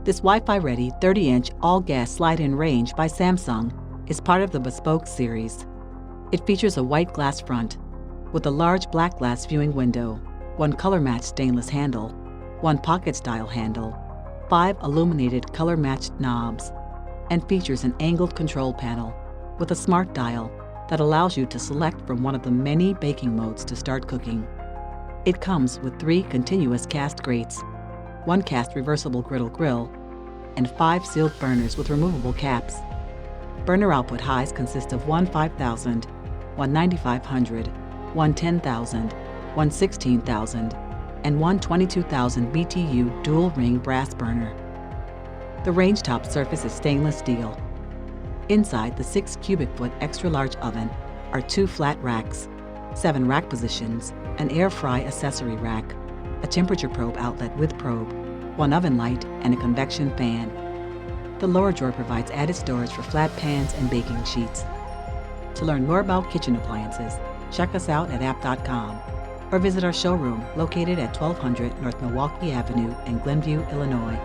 This Wi-Fi-ready 30-inch all-gas slide-in range by Samsung is part of the Bespoke series. It features a white glass front with a large black glass viewing window, one color-matched stainless handle, one pocket-style handle, 5 illuminated color-matched knobs, and features an angled control panel with a smart dial that allows you to select from one of the many baking modes to start cooking. It comes with 3 continuous cast grates, 1 cast reversible griddle, and 5 sealed burners with removable caps. Burner output highs consist of one 5,000, one 9,500, one 10,000, one 16,000, and one 22,000 BTU dual-ring brass burner. The range top surface is stainless steel. Inside the 6 cubic foot extra-large oven are 2 flat racks, 7 rack positions, an air fry accessory rack, a temperature probe outlet with probe, 1 oven light, and a convection fan. The lower drawer provides added storage for flat pans and baking sheets. To learn more about kitchen appliances, check us out at app.com or visit our showroom located at 1200 North Milwaukee Avenue in Glenview, Illinois.